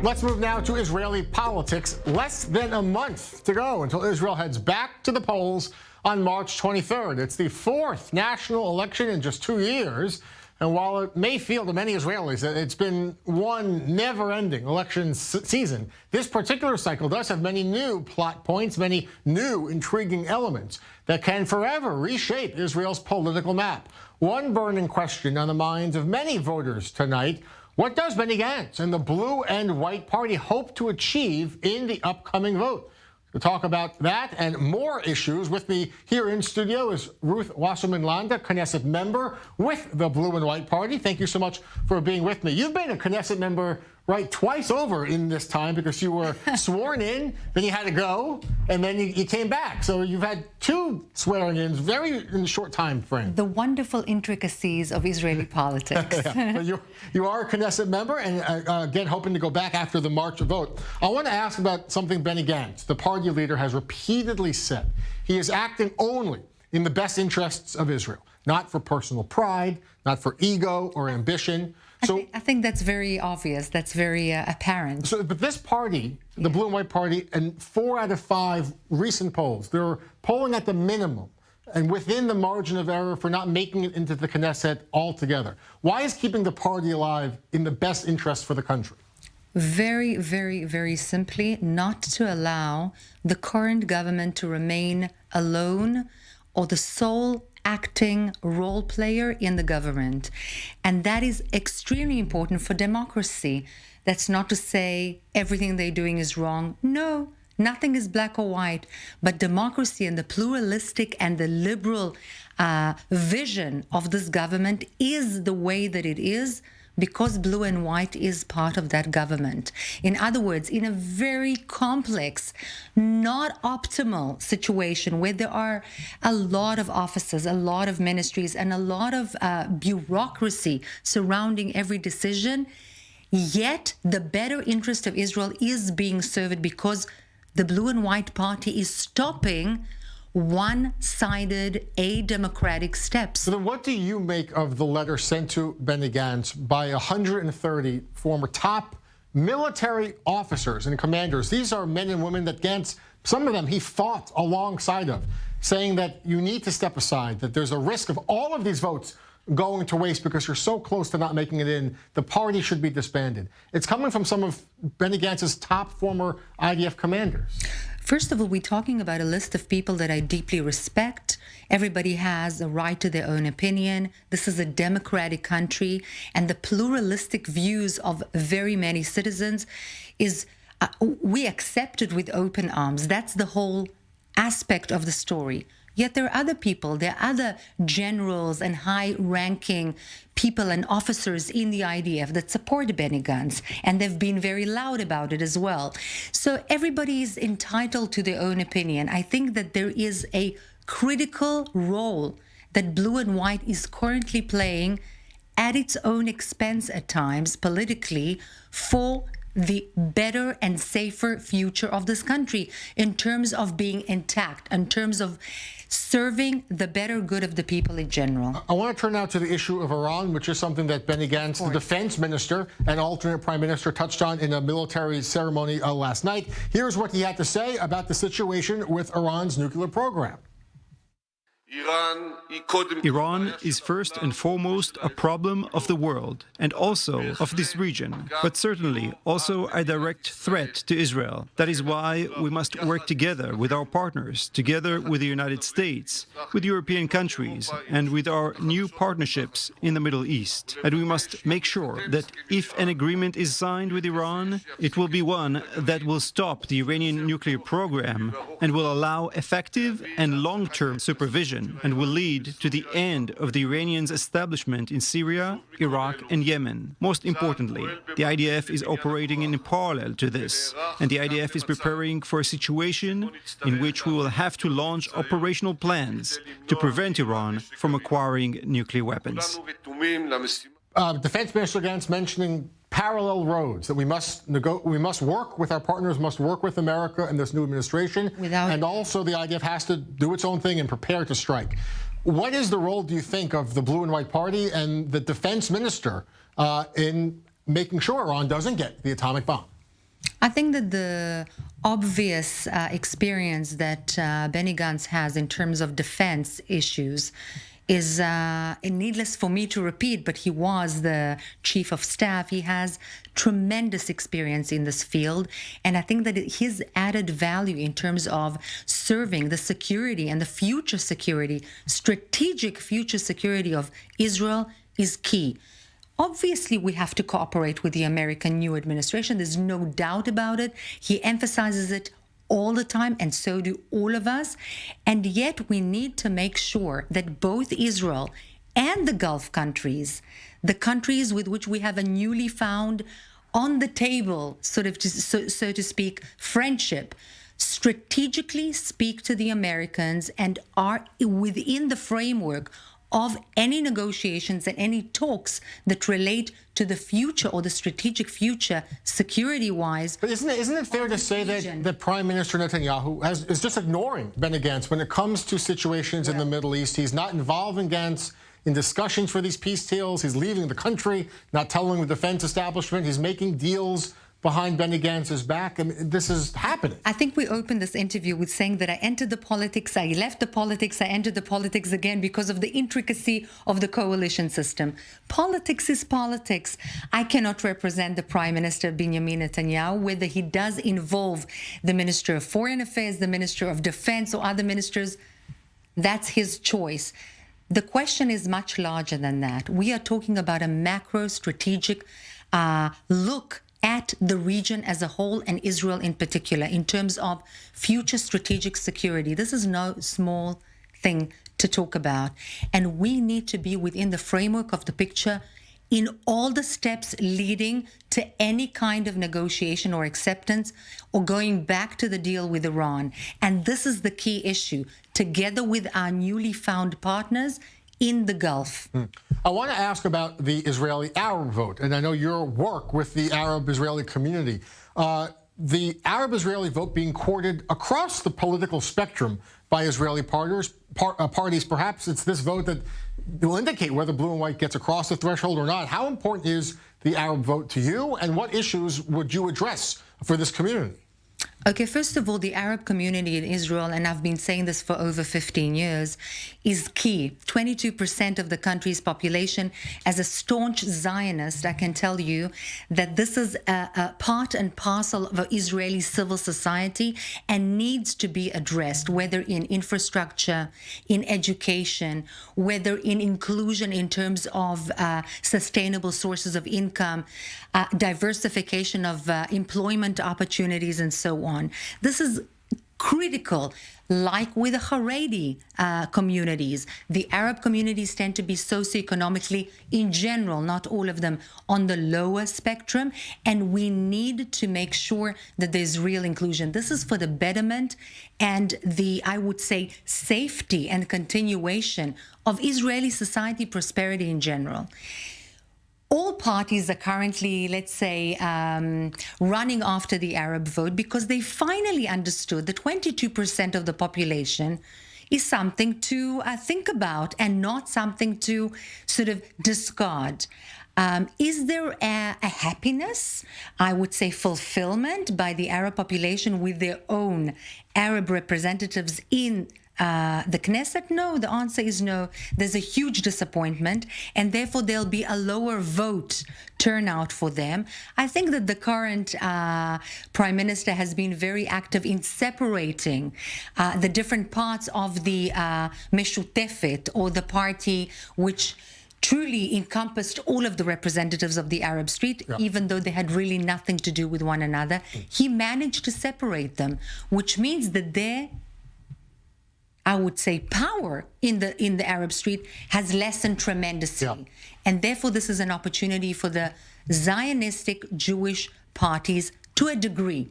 Let's move now to Israeli politics. Less than a month to go until Israel heads back to the polls on March 23rd. It's the fourth national election in just 2 years. And while it may feel to many Israelis that it's been one never-ending election season, this particular cycle does have many new plot points, many new intriguing elements that can forever reshape Israel's political map. One burning question on the minds of many voters tonight: what does Benny Gantz and the Blue and White Party hope to achieve in the upcoming vote? To talk about that and more issues, with me here in studio is Ruth Wasserman-Lande, Knesset member with the Blue and White Party. Thank you so much for being with me. You've been a Knesset member, right, twice over in this time because you were sworn in, then you had to go, and then you came back. So you've had two swearing-ins very in a short time frame. The wonderful intricacies of Israeli politics. Yeah. But you are a Knesset member, and again, hoping to go back after the March vote. I want to ask about something Benny Gantz, the party leader, has repeatedly said. He is acting only in the best interests of Israel, not for personal pride, not for ego or ambition. So I think that's very obvious. That's very apparent. So, but this party, the Blue and White Party, and 4 out of 5 recent polls, they're polling at the minimum and within the margin of error for not making it into the Knesset altogether. Why is keeping the party alive in the best interest for the country? Very, very, very simply, not to allow the current government to remain alone or the sole acting role player in the government. And that is extremely important for democracy. That's not to say everything they're doing is wrong. No, nothing is black or white. But democracy and the pluralistic and the liberal vision of this government is the way that it is, because Blue and White is part of that government. In other words, in a very complex, not optimal situation where there are a lot of offices, a lot of ministries, and a lot of bureaucracy surrounding every decision, yet the better interest of Israel is being served because the Blue and White Party is stopping one-sided, a-democratic steps. So then what do you make of the letter sent to Benny Gantz by 130 former top military officers and commanders? These are men and women that Gantz, some of them he fought alongside of, saying that you need to step aside, that there's a risk of all of these votes going to waste because you're so close to not making it in. The party should be disbanded. It's coming from some of Benny Gantz's top former IDF commanders. First of all, we're talking about a list of people that I deeply respect. Everybody has a right to their own opinion. This is a democratic country, and the pluralistic views of very many citizens is we accept it with open arms. That's the whole aspect of the story. Yet there are other people, there are other generals and high-ranking people and officers in the IDF that support Benny Gantz, and they've been very loud about it as well. So everybody is entitled to their own opinion. I think that there is a critical role that Blue and White is currently playing at its own expense at times politically for the better and safer future of this country in terms of being intact, in terms of serving the better good of the people in general. I want to turn now to the issue of Iran, which is something that Benny Gantz, the defense minister and alternate prime minister, touched on in a military ceremony last night. Here's what he had to say about the situation with Iran's nuclear program. Iran is first and foremost a problem of the world and also of this region, but certainly also a direct threat to Israel. That is why we must work together with our partners, together with the United States, with European countries, and with our new partnerships in the Middle East. And we must make sure that if an agreement is signed with Iran, it will be one that will stop the Iranian nuclear program and will allow effective and long-term supervision, and will lead to the end of the Iranians' establishment in Syria, Iraq, and Yemen. Most importantly, the IDF is operating in parallel to this, and the IDF is preparing for a situation in which we will have to launch operational plans to prevent Iran from acquiring nuclear weapons. Defense Minister Gantz mentioning parallel roads, that we must work with our partners, must work with America and this new administration, and also the IDF has to do its own thing and prepare to strike. What is the role, do you think, of the Blue and White Party and the defense minister in making sure Iran doesn't get the atomic bomb? I think that the obvious experience that Benny Gantz has in terms of defense issues is needless for me to repeat, but he was the chief of staff. He has tremendous experience in this field. And I think that his added value in terms of serving the security and the future security, strategic future security of Israel is key. Obviously, we have to cooperate with the American new administration. There's no doubt about it. He emphasizes it all the time, and so do all of us. And yet we need to make sure that both Israel and the Gulf countries, the countries with which we have a newly found on the table, sort of, so to speak, friendship, strategically speak to the Americans and are within the framework of any negotiations and any talks that relate to the future or the strategic future security-wise. But isn't it fair to say that Prime Minister Netanyahu is just ignoring Benny Gantz when it comes to situations in the Middle East? He's not involving Gantz in discussions for these peace deals. He's leaving the country, not telling the defense establishment. He's making deals behind Benny Gantz's back. I mean, this is happening. I think we opened this interview with saying that I entered the politics, I left the politics, I entered the politics again because of the intricacy of the coalition system. Politics is politics. I cannot represent the Prime Minister Benjamin Netanyahu, whether he does involve the Minister of Foreign Affairs, the Minister of Defense, or other ministers. That's his choice. The question is much larger than that. We are talking about a macro strategic look at the region as a whole and Israel in particular in terms of future strategic security. This is no small thing to talk about. And we need to be within the framework of the picture in all the steps leading to any kind of negotiation or acceptance or going back to the deal with Iran. And this is the key issue, together with our newly found partners in the Gulf. I want to ask about the Israeli-Arab vote, and I know your work with the Arab-Israeli community. The Arab-Israeli vote being courted across the political spectrum by Israeli parties. Perhaps it's this vote that will indicate whether blue and white gets across the threshold or not. How important is the Arab vote to you, and what issues would you address for this community? Okay, first of all, the Arab community in Israel, and I've been saying this for over 15 years, is key. 22% of the country's population. As a staunch Zionist, I can tell you that this is a part and parcel of Israeli civil society and needs to be addressed, whether in infrastructure, in education, whether in inclusion in terms of sustainable sources of income, diversification of employment opportunities, and so on. This is critical. Like with the Haredi communities, the Arab communities tend to be socioeconomically, in general, not all of them, on the lower spectrum, and we need to make sure that there's real inclusion. This is for the betterment and the, I would say, safety and continuation of Israeli society, prosperity in general. All parties are currently, let's say, running after the Arab vote because they finally understood that 22% of the population is something to think about and not something to sort of discard. Is there a happiness, I would say fulfillment by the Arab population with their own Arab representatives in the Knesset? No, the answer is no. There's a huge disappointment, and therefore there'll be a lower vote turnout for them. I think that the current Prime Minister has been very active in separating the different parts of the Meshutefet, or the party which truly encompassed all of the representatives of the Arab street, even though they had really nothing to do with one another. He managed to separate them, which means that their, I would say, power in the Arab street has lessened tremendously. And therefore, this is an opportunity for the Zionistic Jewish parties to a degree